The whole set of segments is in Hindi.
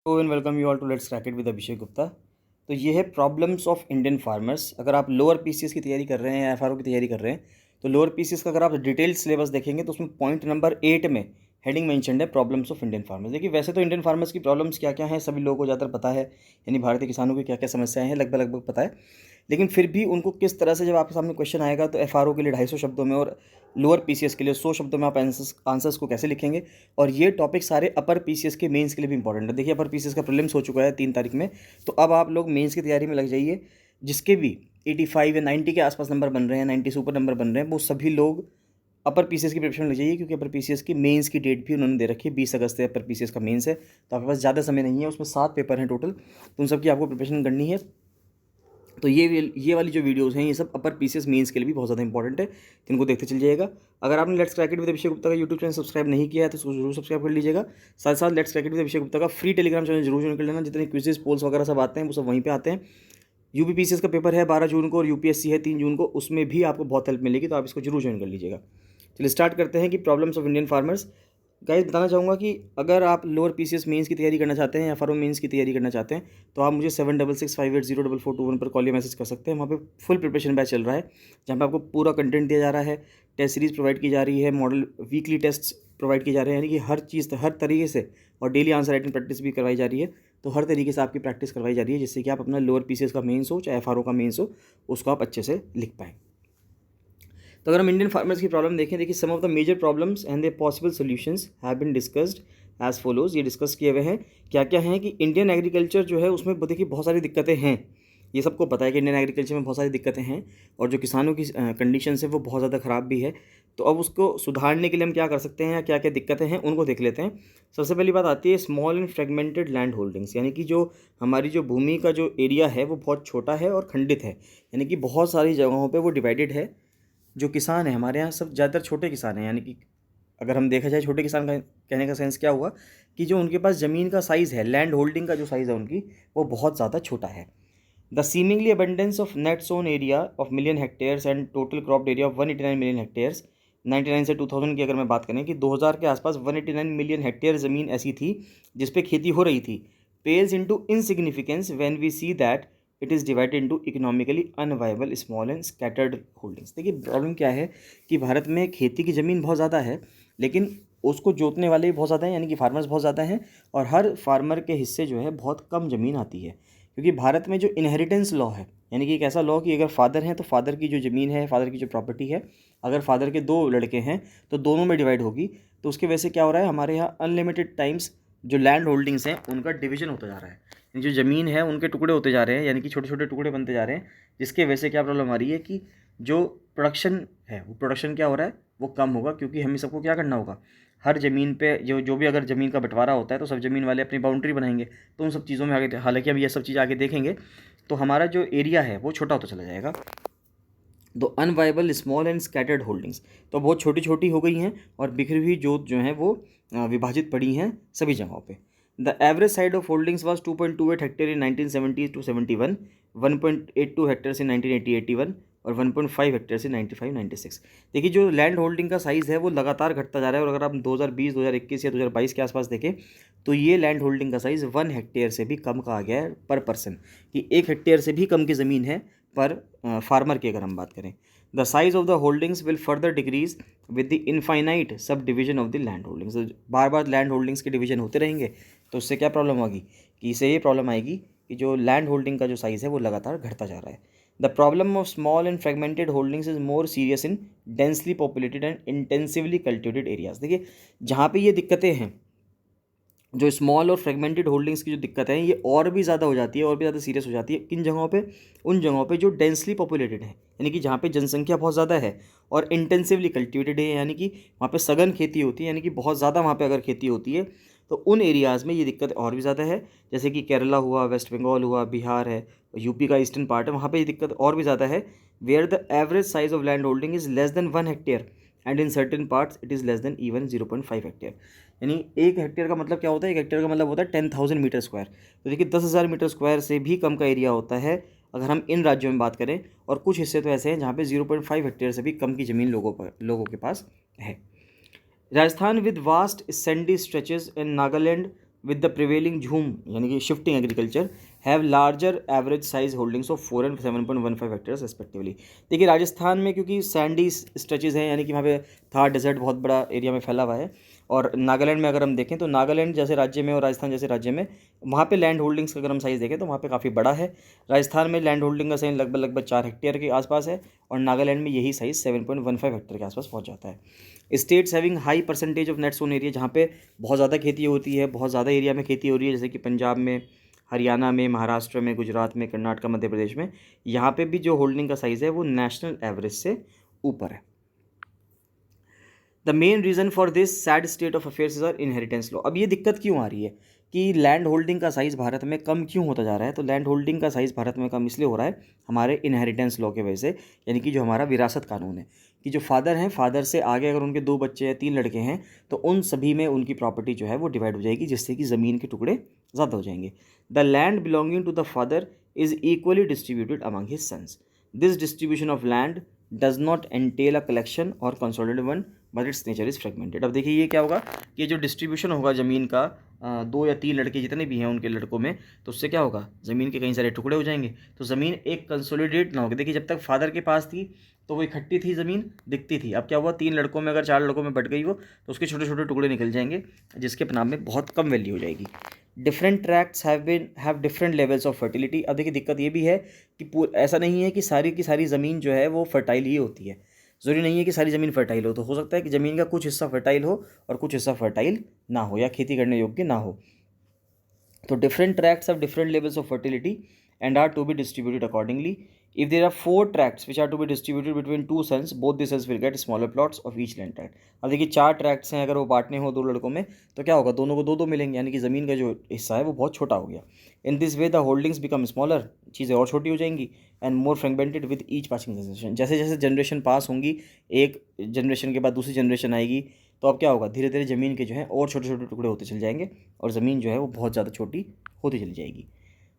Hello and welcome you all to let's crack it with Abhishek Gupta. तो ये है प्रॉब्लम्स ऑफ इंडियन फार्मर्स। अगर आप लोअर पीसीएस की तैयारी कर रहे हैं या एफआरओ की तैयारी कर रहे हैं तो लोअर पीसीएस का अगर आप डिटेल्ड सिलेबस देखेंगे तो उसमें पॉइंट नंबर 8 में हेडिंग मेंशन्ड है प्रॉब्लम्स ऑफ इंडियन फार्मर्स। देखिए वैसे तो इंडियन फार्मर्स की प्रॉब्लम्स क्या क्या हैं सभी लोगों को ज़्यादातर पता है, यानी भारतीय किसानों की क्या क्या समस्याएं हैं लगभग लगभग पता है। लेकिन फिर भी उनको किस तरह से जब आपके सामने क्वेश्चन आएगा तो एफआरओ के लिए 250 शब्दों में और लोअर पीसीएस के लिए 100 शब्दों में आप आंसर्स को कैसे लिखेंगे। और ये टॉपिक सारे अपर पीसीएस के मेंस के लिए भी इंपॉर्टेंट है। देखिए अपर पीसीएस का प्रीलिम्स हो चुका है 3 तारीख में, तो अब आप लोग मेंस की तैयारी में लग जाइए। जिसके भी 85 या 90 के आसपास नंबर बन रहे हैं, 90 से ऊपर नंबर बन रहे हैं, वो सभी लोग अपर पीसीएस की प्रिपरेशन में लग जाइए, क्योंकि अपर पीसीएस की मेंस की डेट भी उन्होंने दे रखी है। 20 अगस्त से अपर पीसीएस का मेंस है, तो आपके पास ज़्यादा समय नहीं है। उसमें 7 पेपर हैं टोटल, तो उन सब की आपको प्रिपरेशन करनी है। तो ये वाली जो वीडियोस हैं ये सब अपर पीसीएस मेंस के लिए भी बहुत ज़्यादा इंपॉर्टेंट है, तो इनको देखते चल जाइएगा। अगर आपने let's crack it with Abhishek Gupta का यूट्यूब चैनल सब्सक्राइब नहीं किया है तो उसको जरूर सब्सक्राइब कर लीजिएगा। साथ साथ let's crack it with Abhishek Gupta का फ्री टेलीग्राम चैनल जरूर ज्वाइन कर लेना। जितने क्विजेस पोल्स वगैरह सब आते हैं वो सब वहीं पे आते हैं। यूपीपीसीएस का पेपर है 12 जून को और यूपीएससी है 3 जून को, उसमें भी आपको बहुत हेल्प मिलेगी, तो आप इसको जरूर ज्वाइन कर लीजिएगा। चलिए स्टार्ट करते हैं कि problems of Indian farmers. Guys बताना चाहूँगा कि अगर आप लोअर पीसीएस मेंस की तैयारी करना चाहते हैं या एफआरओ मेंस की तैयारी करना चाहते हैं तो आप मुझे 7665804421 पर कॉल या मैसेज कर सकते हैं। वहाँ पे फुल प्रिपरेशन बैच चल रहा है, जहाँ पे आपको पूरा कंटेंट दिया जा रहा है, टेस्ट सीरीज प्रोवाइड की जा रही है, मॉडल वीकली टेस्ट प्रोवाइड किए जा रहे हैं, यानी कि हर चीज़ हर तरीके से, और डेली आंसर राइटिंग प्रैक्टिस भी करवाई जा रही है। तो हर तरीके से आपकी प्रैक्टिस करवाई जा रही है, जिससे कि आप अपना लोअर पीसीएस का मेंस हो चाहे एफआरओ का मेंस हो उसको आप अच्छे से लिख पाएँ। तो अगर हम इंडियन फार्मर्स की प्रॉब्लम देखें, देखिए some of the major problems and the possible solutions have been discussed as follows. ये डिस्कस किए हुए हैं क्या क्या हैं कि इंडियन एग्रीकल्चर जो है उसमें देखिए बहुत सारी दिक्कतें हैं। ये सबको पता है कि इंडियन एग्रीकल्चर में बहुत सारी दिक्कतें हैं और जो किसानों की कंडीशन है वो बहुत ज़्यादा ख़राब भी है। तो अब उसको सुधारने के लिए हम क्या कर सकते हैं या क्या क्या दिक्कतें हैं उनको देख लेते हैं। सबसे पहली बात आती है small and fragmented land holdings, यानी कि जो हमारी जो भूमि का जो एरिया है वो बहुत छोटा है और खंडित है, यानी कि बहुत सारी जगहों पे वो डिवाइडेड है। जो किसान है हमारे यहाँ सब ज़्यादातर छोटे किसान हैं, यानी कि अगर हम देखा जाए छोटे किसान का कहने का सेंस क्या हुआ कि जो उनके पास ज़मीन का साइज़ है, लैंड होल्डिंग का जो साइज़ है उनकी, वो बहुत ज़्यादा छोटा है। The seemingly abundance of net sown area of million hectares and total cropped area of 189 million hectares 99 से 2000 की अगर मैं बात करें कि 2000 के आसपास 189 मिलियन हेक्टेयर ज़मीन ऐसी थी जिस पे खेती हो रही थी, pales into insignificance when we see that it is divided into economically unviable small and scattered holdings. देखिए प्रॉब्लम क्या है कि भारत में खेती की ज़मीन बहुत ज़्यादा है, लेकिन उसको जोतने वाले भी बहुत ज़्यादा हैं, यानी कि फार्मर्स बहुत ज़्यादा हैं, और हर फार्मर के हिस्से जो है बहुत कम ज़मीन आती है। क्योंकि भारत में जो इनहेरिटेंस लॉ है, यानी कि एक ऐसा लॉ कि अगर फादर हैं तो फादर की जो ज़मीन है, फादर की जो प्रॉपर्टी है, अगर फादर के 2 लड़के हैं तो दोनों में डिवाइड होगी। तो उसके वजह से क्या हो रहा है, हमारे यहाँ अनलिमिटेड टाइम्स जो लैंड होल्डिंग्स हैं उनका डिवीजन होता जा रहा है, जो ज़मीन है उनके टुकड़े होते जा रहे हैं, यानी कि छोटे छोटे टुकड़े बनते जा रहे हैं। जिसके वजह से क्या प्रॉब्लम आ रही है कि जो प्रोडक्शन है वो प्रोडक्शन क्या हो रहा है, वो कम होगा। क्योंकि हमें सबको क्या करना होगा, हर ज़मीन पे जो जो भी अगर ज़मीन का बंटवारा होता है तो सब ज़मीन वाले अपनी बाउंड्री बनाएंगे। तो उन सब चीज़ों में आगे, हालांकि अब ये सब चीज़ आगे देखेंगे, तो हमारा जो एरिया है वो छोटा होता चला जाएगा। दो unviable small and scattered holdings, तो बहुत छोटी छोटी हो गई हैं और बिखरी हुई जोत जो है वो विभाजित पड़ी हैं सभी जगहों पे। The average side of holdings was 2.28 hectare in 1970 to 71, 1.82 hectare in 1980-81 और 1.5 हेक्टेयर से 95-96। देखिए जो लैंड होल्डिंग का साइज़ है वो लगातार घटता जा रहा है, और अगर आप 2020, 2021 या 2022 के आसपास देखें तो ये लैंड होल्डिंग का साइज़ 1 हेक्टेयर से भी कम का आ गया है पर पर्सन, कि 1 हेक्टेयर से भी कम की ज़मीन है पर फार्मर की अगर हम बात करें। The size of the holdings will further decrease with the infinite sub division of the land holdings. Bar bar land holdings के डिवीजन होते रहेंगे तो उससे क्या प्रॉब्लम होगी कि इससे ये प्रॉब्लम आएगी कि जो लैंड होल्डिंग का जो साइज़ है वो लगातार घटता जा रहा है। The problem of small and fragmented holdings is more serious in densely populated and intensively cultivated areas. देखिए जहाँ पे ये दिक्कतें हैं, जो स्मॉल और फ्रेगमेंटेड होल्डिंग्स की जो दिक्कत है ये और भी ज़्यादा हो जाती है, और भी ज़्यादा सीरियस हो जाती है किन जगहों पे, उन जगहों पे जो डेंसली पॉपुलेटेड है, यानी कि जहाँ पे जनसंख्या बहुत ज़्यादा है, और इंटेंसिवली कल्टिवेटेड है, यानी कि वहाँ पे सघन खेती होती है, यानी कि बहुत ज़्यादा वहाँ पे अगर खेती होती है तो उन एरियाज़ में ये दिक्कत और भी ज़्यादा है। जैसे कि केरला हुआ, वेस्ट बंगाल हुआ, बिहार है, यूपी का ईस्टर्न पार्ट है, वहाँ पर ये दिक्कत और भी ज़्यादा है। Where the average size of land holding is less than 1 hectare and in certain parts it is less than even 0.5 hectare. यानी 1 हेक्टेयर का मतलब क्या होता है, 1 हेक्टेयर का मतलब होता है 10,000 मीटर स्क्वायर। तो देखिए 10,000 मीटर स्क्वायर से भी कम का एरिया होता है अगर हम इन राज्यों में बात करें, और कुछ हिस्से तो ऐसे हैं जहाँ पे 0.5 हेक्टेयर से भी कम की ज़मीन लोगों के पास है। Rajasthan with vast Sandy stretches in Nagaland with the prevailing झूम यानी कि shifting agriculture have larger average size holdings of 4 and 7.15 hectares respectively। देखिए राजस्थान में क्योंकि सैंडी स्ट्रेचेज हैं यानी कि वहाँ पे थार डेजर्ट बहुत बड़ा एरिया में फैला हुआ है, और नागालैंड में अगर हम देखें तो नागालैंड जैसे राज्य में और राजस्थान जैसे राज्य में वहाँ पे लैंड होल्डिंग्स का अगर हम साइज़ देखें तो वहाँ पे काफ़ी बड़ा है। राजस्थान में लैंड होल्डिंग का साइज लगभग 4 हेक्टेयर के आसपास है, और नागालैंड में यही साइज़ 7.15 हेक्टेयर के आसपास पहुँच जाता है। States having high percentage of net sown area, जहाँ पे बहुत ज़्यादा खेती होती है, बहुत ज़्यादा एरिया में खेती हो रही है, जैसे कि पंजाब में, हरियाणा में, महाराष्ट्र में, गुजरात में, कर्नाटक, मध्य प्रदेश में, यहाँ पे भी जो होल्डिंग का साइज़ है वो नेशनल एवरेज से ऊपर है। The main reason for this sad state of affairs is our inheritance law. अब ये दिक्कत क्यों आ रही है कि लैंड होल्डिंग का साइज़ भारत में कम क्यों होता जा रहा है? तो लैंड होल्डिंग का साइज़ भारत में कम इसलिए हो रहा है हमारे इनहेरिटेंस लॉ की वजह से, यानी कि जो हमारा विरासत कानून है कि जो फादर हैं, फादर से आगे अगर उनके 2 बच्चे या 3 लड़के हैं तो उन सभी में उनकी प्रॉपर्टी जो है वो डिवाइड हो जाएगी, जिससे कि ज़मीन के टुकड़े ज़्यादा हो जाएंगे। The land belonging to the father is equally distributed among his sons. This distribution of land does not entail a collection or consolidated one but its nature is fragmented. अब देखिए ये क्या होगा कि जो डिस्ट्रीब्यूशन होगा ज़मीन का 2 या 3 लड़के जितने भी हैं उनके लड़कों में, तो उससे क्या होगा, ज़मीन के कई सारे टुकड़े हो जाएंगे, तो ज़मीन एक कंसोलिडेट ना होगी। देखिए जब तक फादर के पास थी तो वो इकट्ठी थी, ज़मीन दिखती थी। अब क्या हुआ, 3 लड़कों में अगर 4 लड़कों में बट गई वो, तो उसके छोटे छोटे टुकड़े निकल जाएंगे, जिसके नाम में बहुत कम वैल्यू हो जाएगी। Different tracts have different levels of fertility. अब देखिए दिक्कत ये भी है कि ऐसा नहीं है कि सारी की सारी ज़मीन जो है वो फर्टाइल ही होती है। ज़रूरी नहीं है कि सारी ज़मीन फर्टाइल हो सकता है कि ज़मीन का कुछ हिस्सा फर्टाइल हो और कुछ हिस्सा फर्टाइल ना हो या खेती करने योग्य ना हो। तो different tracts have different levels of fertility and are to be distributed accordingly. If there are 4 tracts which are to be distributed between 2 sons, both the sons will get smaller plots of each land tract. अब देखिए 4 ट्रैक्ट्स हैं, अगर वो बांटने हो 2 लड़कों में तो क्या होगा, दोनों को 2-2 मिलेंगे, यानी कि ज़मीन का जो हिस्सा है वो बहुत छोटा हो गया। In this way the holdings become smaller, चीज़ें और छोटी हो जाएंगी, and more fragmented with each passing generation. जैसे जैसे जनरेशन पास होंगी, एक जनरेशन के बाद दूसरी जनरेशन आएगी, तो अब क्या होगा, धीरे धीरे ज़मीन के जो है और छोटे छोटे टुकड़े होते चले जाएंगे और ज़मीन जो है वो बहुत ज़्यादा छोटी होती चली जाएगी।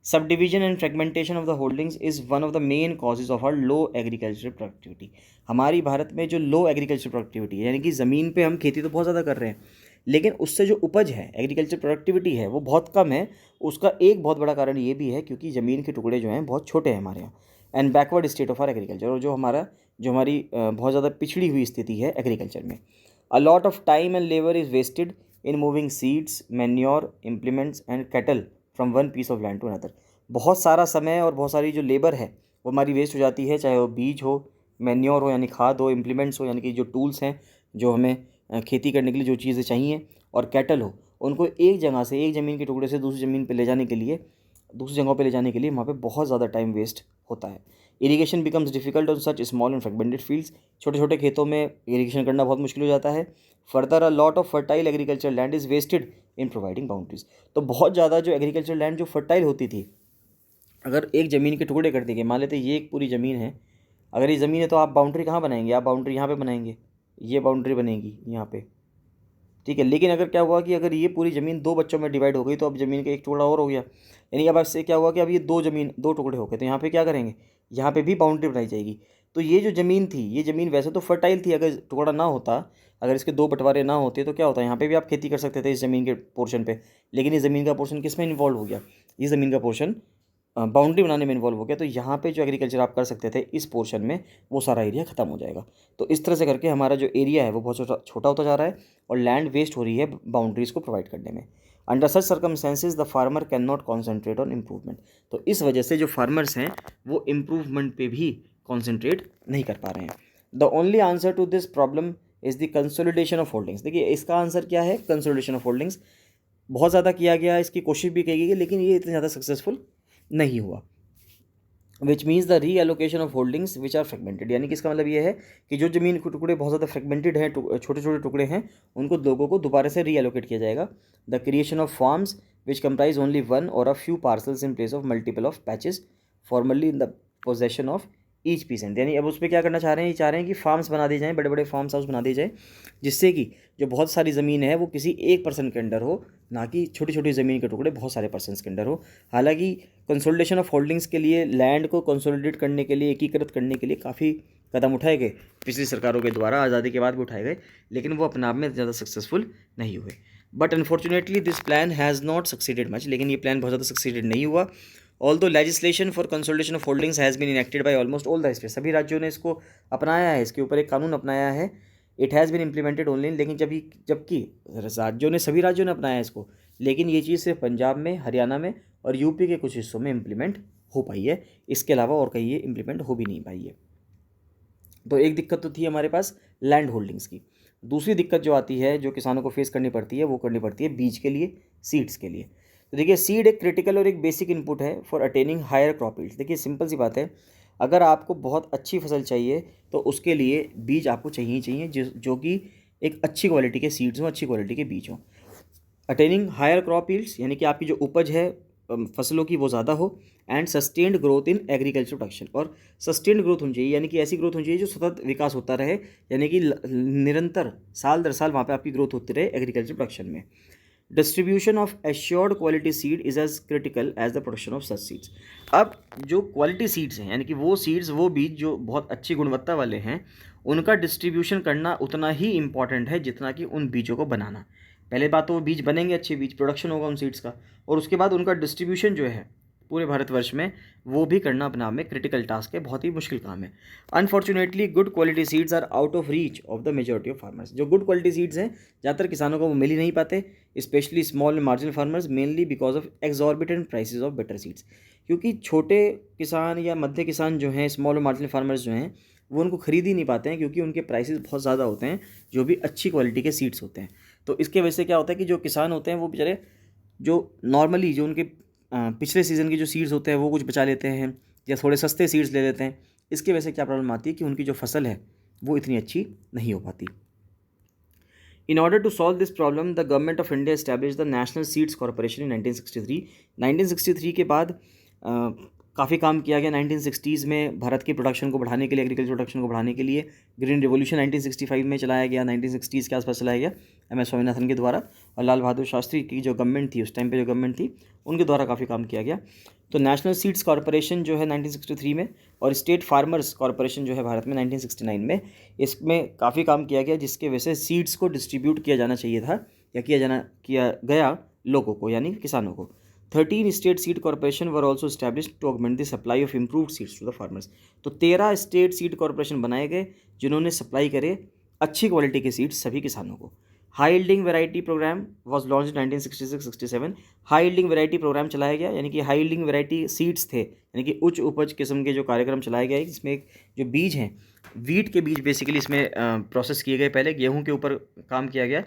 Subdivision and fragmentation of the holdings is one of the main causes of our low agricultural productivity। हमारी भारत में जो लो एग्रीकल्चर प्रोडक्टिविटी है, यानी कि ज़मीन पे हम खेती तो बहुत ज़्यादा कर रहे हैं, लेकिन उससे जो उपज है, एग्रीकल्चर प्रोडक्टिविटी है, वो बहुत कम है। उसका एक बहुत बड़ा कारण ये भी है क्योंकि ज़मीन के टुकड़े जो हैं बहुत छोटे हैं हमारे यहाँ। And backward state of our agriculture, और जो हमारी बहुत ज़्यादा पिछड़ी हुई स्थिति है एग्रीकल्चर में। A lot of time and labour is wasted in moving seeds, manure, implements and cattle from one piece of land to another. बहुत सारा समय और बहुत सारी जो लेबर है वो हमारी वेस्ट हो जाती है, चाहे वो बीज हो, मैन्योर हो यानी खाद हो, इम्प्लीमेंट्स हो यानी कि जो टूल्स हैं जो हमें खेती करने के लिए जो चीज़ें चाहिए, और कैटल हो, उनको एक जगह से, एक ज़मीन के टुकड़े से दूसरी ज़मीन पे ले जाने के लिए, दूसरी जगहों पे ले जाने के लिए वहाँ पे बहुत ज़्यादा टाइम वेस्ट होता है। Irrigation becomes difficult on such small and fragmented fields. छोटे छोटे खेतों में इरीगेशन करना बहुत मुश्किल हो जाता है। Further a lot of fertile agriculture land is wasted in providing boundaries. तो बहुत ज़्यादा जो एग्रीकल्चर लैंड जो फर्टाइल होती थी, अगर एक ज़मीन के टुकड़े कर देंगे, मान लेते ये एक पूरी ज़मीन है, अगर ये ज़मीन है तो आप बाउंड्री कहाँ बनाएंगे, आप बाउंड्री यहाँ पे बनाएंगे, ये बाउंड्री बनेगी यहाँ पे, ठीक है। लेकिन अगर क्या हुआ कि अगर ये पूरी ज़मीन 2 बच्चों में डिवाइड हो गई तो अब ज़मीन का एक टुकड़ा और हो गया, यानी अब इससे क्या हुआ कि अब ये 2 टुकड़े हो गए, तो यहाँ पे क्या करेंगे, यहाँ पे भी बाउंड्री बनाई जाएगी। तो ये जो ज़मीन थी, ये ज़मीन वैसे तो फर्टाइल थी, अगर टुकड़ा ना होता, अगर इसके 2 बंटवारे ना होते तो क्या होता, यहाँ पे भी आप खेती कर सकते थे इस ज़मीन के पोर्शन पे। लेकिन ये ज़मीन का पोर्शन किस में इन्वॉल्व हो गया, ये ज़मीन का पोर्शन बाउंड्री बनाने में इन्वॉल्व हो गया, तो यहाँ पे जो एग्रीकल्चर आप कर सकते थे इस पोर्शन में, वो सारा एरिया ख़त्म हो जाएगा। तो इस तरह से करके हमारा जो एरिया है वो बहुत छोटा होता जा रहा है और लैंड वेस्ट हो रही है बाउंड्रीज़ को प्रोवाइड करने में। Under such circumstances the farmer can not concentrate on improvement. तो इस वजह से जो फार्मर्स हैं वो इम्प्रूवमेंट पे भी कॉन्सेंट्रेट नहीं कर पा रहे हैं। The only answer to this problem is the consolidation of holdings. देखिए इसका आंसर क्या है, कंसोलिडेशन ऑफ होल्डिंग्स। बहुत ज़्यादा किया गया, इसकी कोशिश भी की गई, लेकिन ये इतनी ज़्यादा सक्सेसफुल नहीं हुआ। Which means the reallocation of holdings which are fragmented, यानी कि इसका मतलब ये है कि जो ज़मीन के टुकड़े बहुत ज़्यादा फ्रेगमेंटेड हैं, छोटे छोटे टुकड़े हैं, उनको लोगों को दोबारा से री एलोकेट किया जाएगा। The creation of farms which comprise only one or a few parcels in place of multiple of patches formerly in the possession of each peasant. यानी अब उस पर क्या करना चाह रहे हैं, ये चाह रहे हैं कि फार्म्स बना दिए जाएँ, बड़े बड़े फार्म्स हाउस बना दिए जाए, जिससे कि जो बहुत सारी ज़मीन है वो किसी एक पर्सन के अंडर हो, ना कि छोटी छोटी ज़मीन के टुकड़े बहुत सारे पर्सन्स के अंडर हो। हालांकि कंसोलिडेशन ऑफ होल्डिंग्स के लिए, लैंड को कंसोलिडेट करने के लिए, एकीकृत करने के लिए काफ़ी कदम उठाए गए पिछली सरकारों के द्वारा, आज़ादी के बाद भी उठाए गए, लेकिन वो अपने आप में ज़्यादा सक्सेसफुल नहीं हुए। But unfortunately this plan has not succeeded much, लेकिन ये प्लान बहुत ज़्यादा सक्सीडेड नहीं हुआ। Although legislation for consolidation of holdings has been enacted by almost all the states, सभी राज्यों ने इसको अपनाया है, इसके ऊपर एक कानून अपनाया है। It has been implemented only, लेकिन जबकि सभी राज्यों ने अपनाया है इसको, लेकिन ये चीज़ सिर्फ पंजाब में, हरियाणा में और यूपी के कुछ हिस्सों में इम्प्लीमेंट हो पाई है, इसके अलावा और कहीं ये इम्प्लीमेंट हो भी नहीं पाई है। तो एक दिक्कत तो थी हमारे पास लैंड होल्डिंग्स की। दूसरी दिक्कत जो आती है, जो किसानों को फेस करनी पड़ती है, वो करनी पड़ती है बीज के लिए, सीड्स के लिए। तो देखिए, सीड एक क्रिटिकल और एक बेसिक इनपुट है for attaining higher crop yields. देखिए सिंपल सी बात है, अगर आपको बहुत अच्छी फसल चाहिए तो उसके लिए बीज आपको चाहिए ही चाहिए, जो कि एक अच्छी क्वालिटी के सीड्स हों, अच्छी क्वालिटी के बीज हों। अटेनिंग हायर क्रॉप यील्ड्स यानी कि आपकी जो उपज है फसलों की वो ज़्यादा हो, and sustained growth in agriculture production, और सस्टेन्ड ग्रोथ होनी चाहिए, यानी कि ऐसी ग्रोथ होनी चाहिए जो सतत विकास होता रहे, यानी कि निरंतर साल दर साल वहाँ पे आपकी ग्रोथ होती रहे एग्रीकल्चर प्रोडक्शन में। Distribution of assured quality seed is as critical as the production of such seeds. अब जो क्वालिटी सीड्स हैं, यानी कि वो सीड्स, वो बीज जो बहुत अच्छी गुणवत्ता वाले हैं, उनका डिस्ट्रीब्यूशन करना उतना ही इम्पॉर्टेंट है जितना कि उन बीजों को बनाना। पहले बात तो वो बीज बनेंगे, अच्छे बीज, प्रोडक्शन होगा उन सीड्स का, और उसके बाद उनका डिस्ट्रीब्यूशन जो है पूरे भारतवर्ष में, वो भी करना अपने आप में क्रिटिकल टास्क है, बहुत ही मुश्किल काम है। Unfortunately good quality seeds are out of reach of the majority of farmers. जो गुड क्वालिटी सीड्स हैं ज़्यादातर किसानों को वो मिल ही नहीं पाते, specially small and marginal farmers, mainly because of exorbitant prices of better seeds. क्योंकि छोटे किसान या मध्य किसान जो हैं, स्मॉल और मार्जिनल फार्मर्स जो हैं, वो उनको खरीद ही नहीं पाते हैं, क्योंकि उनके प्राइसेस बहुत ज़्यादा होते हैं जो भी अच्छी क्वालिटी के सीड्स होते हैं। तो इसके वजह से क्या होता है कि जो किसान होते हैं वो बेचारे, जो नॉर्मली जो उनके पिछले सीज़न के जो सीड्स होते हैं वो कुछ बचा लेते हैं, या थोड़े सस्ते सीड्स ले लेते हैं। इसकी वजह से क्या प्रॉब्लम आती है कि उनकी जो फसल है वो इतनी अच्छी नहीं हो पाती। In order to solve this problem, the government of India established the National Seeds Corporation in 1963. 1963 के बाद काफ़ी काम किया गया 1960s में भारत की प्रोडक्शन को बढ़ाने के लिए, एग्रीकल्चर प्रोडक्शन को बढ़ाने के लिए। ग्रीन रिवॉल्यूशन 1965 में चलाया गया, 1960s के आसपास चलाया गया एम एस स्वामीनाथन के द्वारा, और लाल बहादुर शास्त्री की जो गवर्नमेंट थी उस टाइम पे, जो गवर्नमेंट थी उनके द्वारा काफ़ी काम किया गया। तो नेशनल सीड्स कॉरपोरेशन जो है 1963 में, और स्टेट फार्मर्स कॉरपोरेशन जो है भारत में 1969 में, इसमें काफ़ी काम किया गया, जिसके वजह से सीड्स को डिस्ट्रीब्यूट किया जाना चाहिए था, या किया गया लोगों को, यानी किसानों को। 13 state seed corporation were also established to augment the supply of improved seeds to the farmers. तो 13 स्टेट सीड कॉरपोरेशन बनाए गए जिन्होंने सप्लाई करे अच्छी क्वालिटी के सीड्स सभी किसानों को। High yielding variety programme was launched 1966-67। High yielding variety programme चलाया गया, यानी कि हाई यील्डिंग वैरायटी सीड्स थे, यानी कि उच्च उपज किस्म के जो कार्यक्रम चलाए गए, जिसमें जो बीज हैं, वीट के बीज बेसिकली इसमें प्रोसेस किए गए। पहले गेहूं के ऊपर काम किया गया।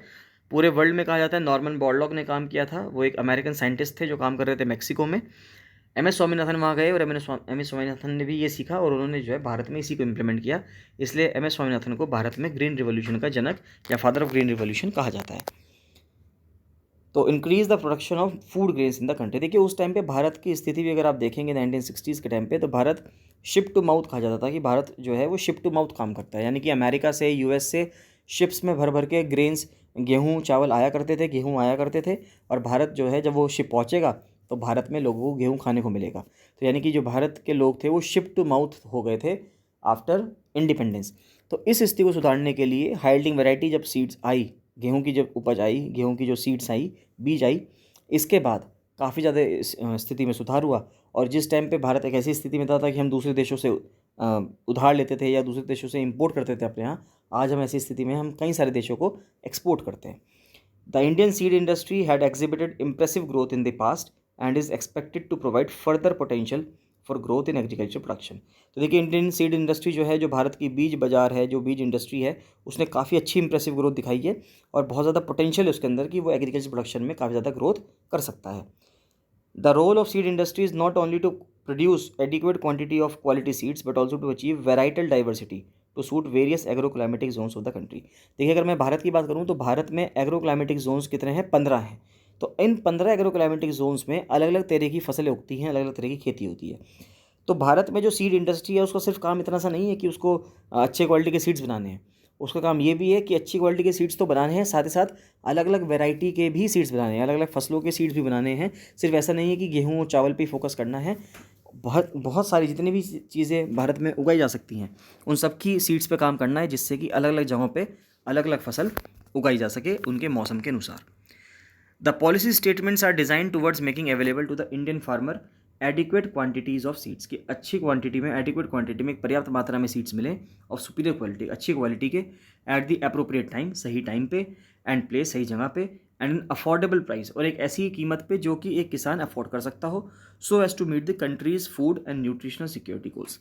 पूरे वर्ल्ड में कहा जाता है नॉर्मन बोरलॉग ने काम किया था, वो एक अमेरिकन साइंटिस्ट थे जो काम कर रहे थे मैक्सिको में। एम एस स्वामीनाथन वहाँ गए, और एम एस स्वामीनाथन ने भी ये सीखा, और उन्होंने जो है भारत में इसी को इम्प्लीमेंट किया। इसलिए एम एस स्वामीनाथन को भारत में ग्रीन रिवॉल्यूशन का जनक या फादर ऑफ ग्रीन रिवॉल्यूशन कहा जाता है। तो increase the production of food grains in the country. देखिए उस टाइम पे भारत की स्थिति भी अगर आप देखेंगे 1960s के टाइम पे, तो भारत शिप टू माउथ कहा जाता था, कि भारत जो है वो शिप टू माउथ काम करता है, यानी कि अमेरिका से, यूएस से शिप्स में भर भर के ग्रेन्स, गेहूँ चावल आया करते थे, गेहूँ आया करते थे, और भारत जो है जब वो शिप पहुँचेगा तो भारत में लोगों को गेहूँ खाने को मिलेगा। तो यानी कि जो भारत के लोग थे वो शिप टू माउथ हो गए थे आफ्टर इंडिपेंडेंस। तो इस स्थिति को सुधारने के लिए हाई यील्डिंग वैरायटी जब सीड्स आई, गेहूं की जब उपज आई, गेहूं की जो सीड्स आई, बीज आई, इसके बाद काफ़ी ज़्यादा स्थिति में सुधार हुआ। और जिस टाइम पे भारत एक ऐसी स्थिति में था कि हम दूसरे देशों से उधार लेते थे या दूसरे देशों से इंपोर्ट करते थे अपने यहाँ, आज हम ऐसी स्थिति में हम कई सारे देशों को एक्सपोर्ट करते हैं। The Indian seed industry had exhibited impressive growth in the past and is expected to provide further potential for growth in agriculture production. तो देखिए इंडियन सीड इंडस्ट्री जो है, जो भारत की बीज बाज़ार है, जो बीज इंडस्ट्री है, उसने काफ़ी अच्छी इंप्रेसिव ग्रोथ दिखाई है, और बहुत ज़्यादा पोटेंशियल है उसके अंदर कि वो एग्रीकल्चर प्रोडक्शन में काफ़ी ज़्यादा ग्रोथ कर सकता है। The role of seed industry is not only to produce adequate quantity of quality seeds but also to achieve varietal diversity to suit various agro climatic zones of the country. देखिए अगर मैं भारत की बात करूँ तो भारत में एग्रो क्लाइमेटिक जोन्स कितने हैं? 15 हैं। तो इन 15 एग्रो क्लाइमेटिक जोन्स में अलग अलग तरह की फसलें उगती हैं, अलग अलग तरह की खेती होती है। तो भारत में जो सीड इंडस्ट्री है उसका सिर्फ काम इतना सा नहीं है कि उसको अच्छे क्वालिटी के सीड्स बनाने हैं, उसका काम ये भी है कि अच्छी क्वालिटी के सीड्स तो बनाने हैं, साथ ही साथ अलग अलग वैरायटी के भी सीड्स बनाने हैं, अलग अलग फसलों के सीड्स भी बनाने हैं। सिर्फ ऐसा नहीं है कि गेहूँ और चावल पे फोकस करना है, बहुत बहुत सारी जितनी भी चीज़ें भारत में उगाई जा सकती हैं उन सब की सीड्स पे काम करना है, जिससे कि अलग अलग जगहों पे अलग अलग फसल उगाई जा सके उनके मौसम के अनुसार। The policy statements are design towards making available to the Indian farmer adequate quantities of seeds, की अच्छी क्वांटिटी में, एडिक्वेट क्वांटिटी में, एक पर्याप्त मात्रा में सीड्स मिले ऑफ सुपीरियर क्वालिटी, अच्छी क्वालिटी के, एट द अप्रोप्रिएट टाइम, सही टाइम पे, एंड प्लेस, सही जगह पे, एंड एन अफोर्डेबल प्राइस, और एक ऐसी कीमत पे जो कि एक किसान अफोर्ड कर सकता हो, so as to meet the country's food and nutritional security goals.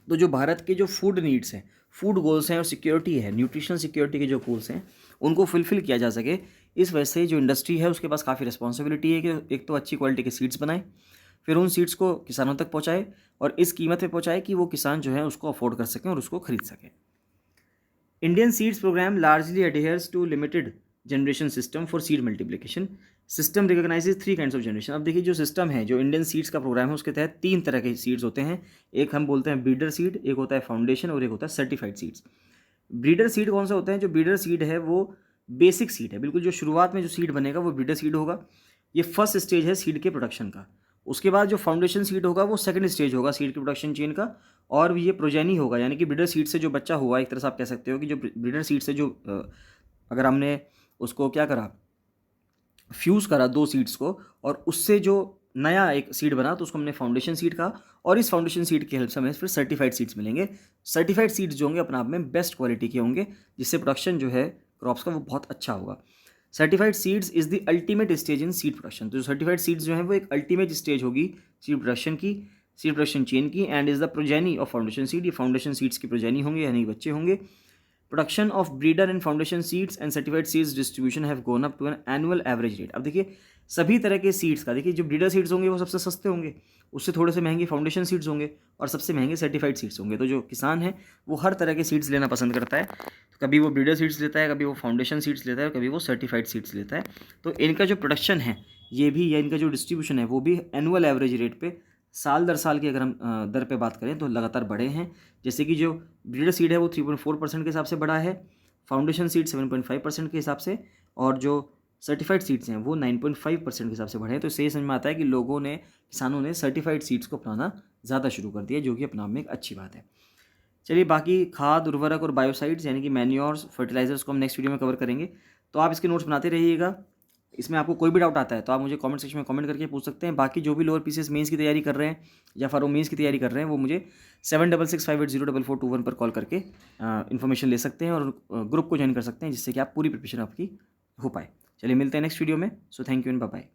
तो जो भारत के जो फूड नीड्स हैं, फूड गोल्स हैं और सिक्योरिटी है, न्यूट्रिशनल सिक्योरिटी के जो गोल्स हैं उनको फुलफिल किया जा सके, इस वजह से जो इंडस्ट्री है उसके पास काफ़ी रिस्पॉन्सिबिलिटी है कि एक तो अच्छी क्वालिटी के सीड्स बनाए, फिर उन सीड्स को किसानों तक पहुंचाए और इस कीमत पे पहुंचाए कि वो किसान जो है उसको अफोर्ड कर सकें और उसको खरीद सकें। Indian seeds programme largely adheres to limited generation system for seed multiplication. System recognises 3 kinds of generation. अब देखिए जो सिस्टम है, जो इंडियन सीड्स का प्रोग्राम है, उसके तहत 3 तरह के सीड्स होते हैं। एक हम बोलते हैं ब्रीडर सीड, एक होता है फाउंडेशन और एक होता है सर्टिफाइड सीड्स। ब्रीडर सीड कौन सा होता है? जो ब्रीडर सीड है वो बेसिक सीड है, बिल्कुल जो शुरुआत में जो सीड बनेगा वो ब्रीडर सीड होगा। ये फर्स्ट स्टेज है सीड के प्रोडक्शन का। उसके बाद जो फाउंडेशन सीड होगा वो सेकंड स्टेज होगा सीड के प्रोडक्शन चेन का, और ये प्रोजेनी होगा, यानी कि ब्रीडर सीड से जो बच्चा हुआ, एक तरह से आप कह सकते हो कि जो ब्रीडर सीड से जो अगर हमने उसको क्या करा, फ्यूज़ करा 2 सीड्स को, और उससे जो नया एक सीड बना तो उसको हमने फाउंडेशन सीड कहा, और इस फाउंडेशन सीड की हेल्प से हमें फिर सर्टिफाइड सीड्स मिलेंगे। सर्टिफाइड सीड्स जो होंगे अपने आप में बेस्ट क्वालिटी के होंगे, जिससे प्रोडक्शन जो है क्रॉप्स का वो बहुत अच्छा होगा। Certified seeds is the ultimate stage in seed production. तो जो सर्टिफाइड सीड्स जो है वो एक अल्टीमेट स्टेज होगी सीड प्रोडक्शन की, सीड प्रोडक्शन चेन की, and is the progeny of foundation seed. ये फाउंडेशन सीड्स की प्रोजेनी होंगे, यानी कि बच्चे होंगे। Production of breeder and foundation seeds and certified seeds distribution have gone up to an annual average rate. अब देखिए सभी तरह के सीड्स का, देखिए जो ब्रीडर सीड्स होंगे वो सबसे सस्ते होंगे, उससे थोड़े से महंगे फाउंडेशन सीड्स होंगे, और सबसे महंगे सर्टिफाइड सीड्स होंगे। तो जो किसान है वो हर तरह के सीड्स लेना पसंद करता है, तो कभी वो ब्रीडर सीड्स लेता है, कभी वो फाउंडेशन सीड्स लेता है, कभी वो सर्टिफाइड सीड्स लेता है। तो इनका जो प्रोडक्शन है ये भी, या इनका जो डिस्ट्रीब्यूशन है वो भी एनुअल एवरेज रेट पे, साल दर साल की अगर हम दर पे बात करें तो लगातार बढ़े हैं। जैसे कि जो ब्रीडर सीड है वो 3.4% के हिसाब से बढ़ा है, फाउंडेशन सीड 7.5% के हिसाब से, और जो सर्टिफाइड सीड्स हैं वो 9.5% के हिसाब से बढ़े हैं। तो इससे ये समझ में आता है कि लोगों ने, किसानों ने सर्टिफाइड सीड्स को अपनाना ज़्यादा शुरू कर दिया, जो कि अपना में एक अच्छी बात है। चलिए बाकी खाद, उर्वरक और बायोसाइड्स यानी कि मैन्योर्स, फर्टिलाइजर्स को हम नेक्स्ट वीडियो में कवर करेंगे। तो आप इसके नोट्स बनाते रहिएगा। इसमें आपको कोई भी डाउट आता है तो आप मुझे कमेंट सेक्शन में कमेंट करके पूछ सकते हैं। बाकी जो भी लोअर पीसीएस मेंस की तैयारी कर रहे हैं या फारो मेंस की तैयारी कर रहे हैं वो मुझे 7665804421 पर कॉल करके इन्फॉर्मेशन ले सकते हैं और ग्रुप को ज्वाइन कर सकते हैं, जिससे कि आप पूरी प्रिपरेशन आपकी हो पाए। चलिए मिलते हैं नेक्स्ट वीडियो में। So thank you and bye bye.